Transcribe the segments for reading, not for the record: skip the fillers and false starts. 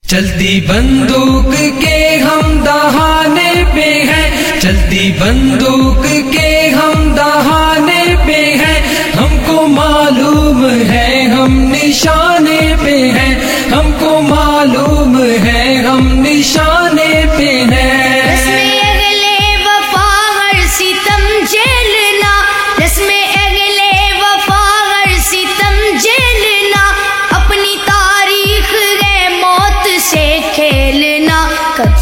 چلتی بندوق کے ہم دہانے پہ ہیں، چلتی بندوق کے ہم دہانے پہ ہیں، ہم کو معلوم ہے ہم نشانے پہ ہیں، ہم کو معلوم ہے ہم نشانے پہ ہیں۔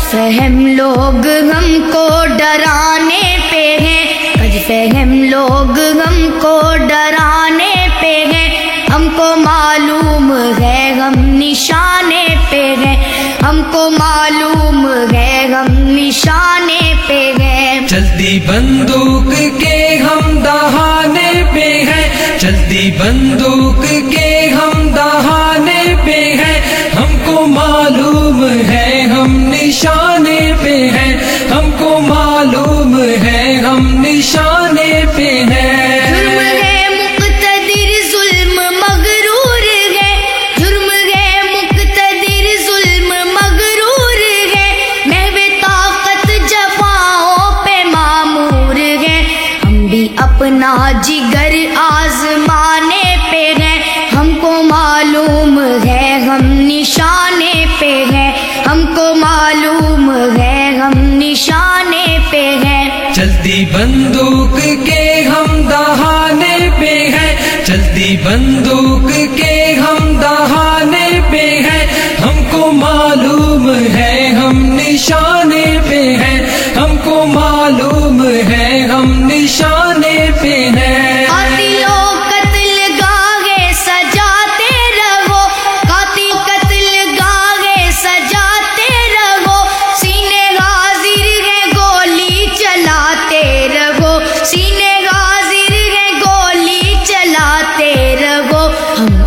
فہم لوگ ہم کو ڈرانے پہ ہیں، کج فہم لوگ ہم کو ڈرانے پہ ہیں، ہم کو معلوم ہے ہم نشانے پہ ہیں، ہم کو معلوم ہے ہم نشانے پہ ہیں۔ چلتی بندوق کے ہم دہانے پہ ہیں، چلتی بندوق کے ہم دہانے پہ ہیں، ہم کو معلوم ہے ہم نشانے پہ ہیں، ہم کو معلوم ہے ہم نشانے پہ ہیں۔ جرم ہے مقتدر ظلم مغرور ہے، جرم ہے مقتدر ظلم مغرور ہے، محو طاقت جفاؤں پہ معمور ہے، ہم بھی اپنا جگر آزمانے پہ ہیں، ہم کو معلوم ہے ہم نشانے پہ ہیں، ہم کو معلوم ہے ہم نشانے پہ ہیں۔ چلتی بندوق کے ہم دہانے پہ ہیں، چلتی بندوق کے ہم دہانے پہ ہیں، ہم کو معلوم ہے ہم نشانے پہ ہیں، ہم کو معلوم ہے ہم نشانے پہ ہیں۔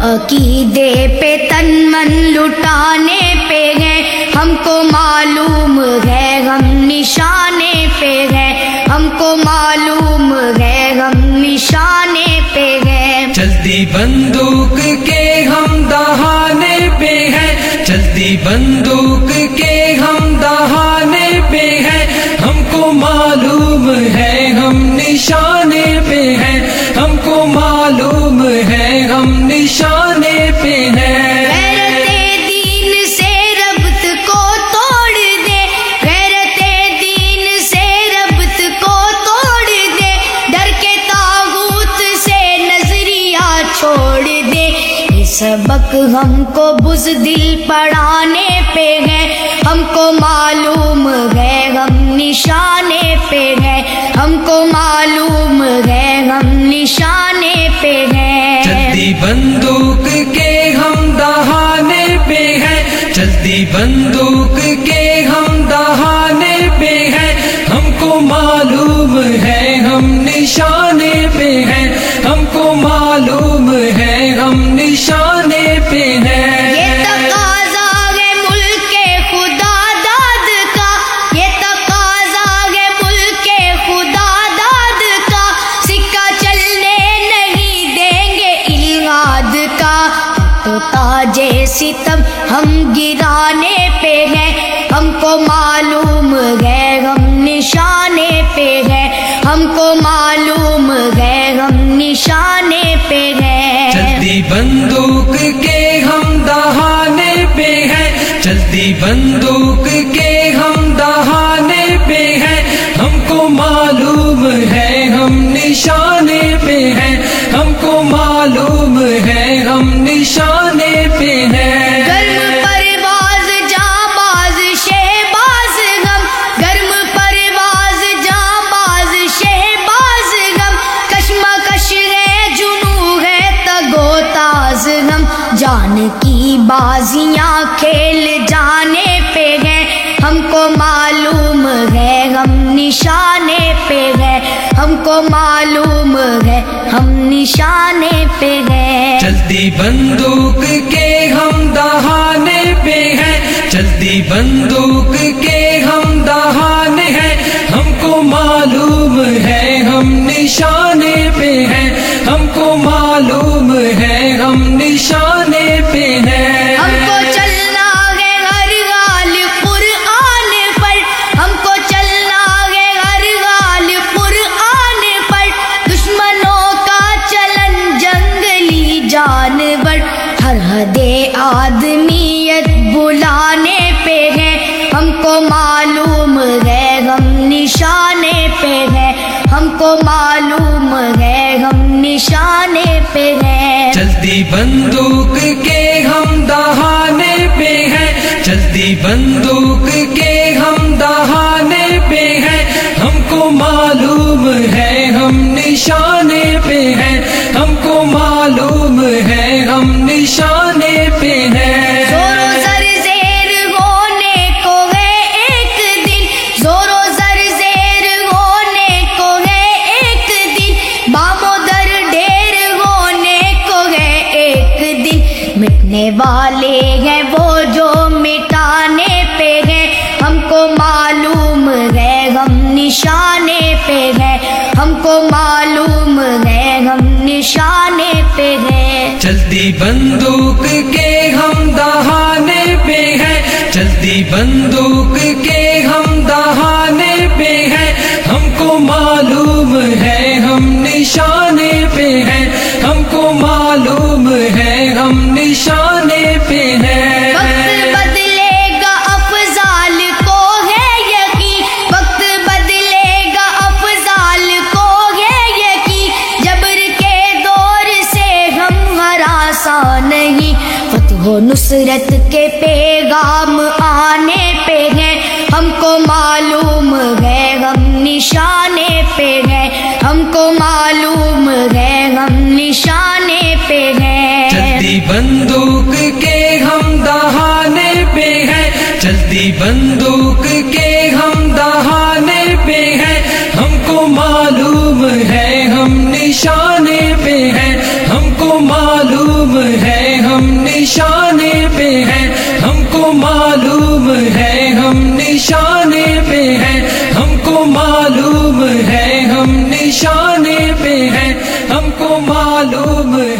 عقیدے پہ تن من لٹانے پہ ہیں، ہم کو معلوم ہے ہم نشانے پہ ہیں، ہم کو معلوم ہے ہم نشانے پہ ہیں۔ چلتی بندوق کے ہم دہانے پہ ہیں، چلتی بندوق کے ہم دہانے پہ ہیں، ہم کو معلوم ہے ہم نشانے پہ ہیں، ہم کو معلوم ہے ہم نشانے پہ ہیں۔ غیرت دین سے ربط کو توڑ دے، غیرت دین سے ربط کو توڑ دے، ڈر کے طاغوت سے نظریہ چھوڑ دے، یہ سبق ہم کو بزدل پڑھانے پہ ہے، ہم کو معلوم ہے ہم نشانے پہ ہیں، ہم کو معلوم ہے ہم نشانے پہ ہیں۔ چلتی بندوق کے ہم دہانے پہ ہیں، چلتی بندوق کے ہم دہانے پہ ہیں، ہم کو معلوم ہے ہم نشانے پہ ہیں، ہم کو معلوم ہے ہم نشانے پہ ہیں۔ یہ تقاضا ہے ملک خدا داد کا، یہ تقاضا ہے ملک خدا داد کا، سکہ چلنے نہیں دیں گے الغاد کا، تو تاج ستم ہم گرانے پہ ہیں، ہم کو معلوم ہے ہم نشانے پہ ہیں، ہم کو معلوم ہے ہم نشانے پہ ہیں۔ چلتی بندوق کے ہم دہانے پہ ہیں، چلتی بندوق کے ہم دہانے پہ ہیں، ہم کو معلوم ہے ہم نشانے پہ ہیں، ہم کو معلوم ہے ہم نشانے پہ ہیں۔ گرم پرواز جانباز شہباز غم، گرم پرواز جانباز شہباز غم، کشمکش ہے جنوں ہے تگو تاز غم، جان کی بازیاں کھیل جانے پہ ہیں، ہم کو معلوم ہے ہم نشانے پہ ہیں، ہم کو معلوم ہے ہم نشانے پہ ہیں۔ چلتی بندوق کے ہم دہانے پہ ہیں، چلتی بندوق کے ہم دہانے ہیں، ہم کو معلوم ہے ہم نشانے پہ ہیں، ہم کو معلوم ہے ہم نشانے پہ ہیں۔ ہم کو چلنا ہے ہر عہد آدمیت بلانے پہ ہے، ہم کو معلوم ہے ہم نشانے پہ ہے، ہم کو معلوم ہے ہم نشانے پہ ہے۔ چلتی بندوق کے ہم دہانے پہ ہیں، چلتی بندوق کے ہم دہانے پہ ہیں، ہم کو معلوم ہے ہم نشانے پہ ہیں، ہم کو معلوم ہے ہم نشانے پہ ہیں۔ زور و زر زیر ہونے کو ہے ایک دن، زور و زر زیر ہونے کو ہے ایک دن، بام و در ڈھیر ہونے کو ہے ایک دن، مٹنے والے ہیں وہ جو مٹانے پہ ہیں، ہم کو معلوم ہے ہم نشانے پہ ہیں، ہم کو معلوم ہے ہم نشانے پہ ہیں۔ چلتی بندوق کے ہم دہانے پہ ہیں، چلتی بندوق کے ہم دہانے پہ ہیں، ہم کو معلوم ہے ہم نشانے پہ ہیں، ہم کو معلوم ہے ہم نشانے پہ ہیں۔ وقت بدلے گا افضال کو ہے یقین، وقت بدلے گا افضال کو ہے یقین، جبر کے دور سے ہم ہراساں نہیں، فتح و نصرت کے پیغام آنے پہ ہیں، ہم کو معلوم ہے ہم نشانے پہ ہیں، ہم کو معلوم ہے ہم نشانے پہ ہیں۔ چلتی بندوق کے ہم دہانے پہ ہیں، چلتی بندوق کے ہم دہانے پہ ہیں، ہم کو معلوم ہے ہم نشانے پہ ہیں، ہم کو معلوم ہے ہم نشانے پہ ہیں، ہم کو معلوم ہے ہم نشانے پہ ہیں، ہم کو معلوم ہے ہم نشانے پہ ہیں، ہم کو معلوم ہے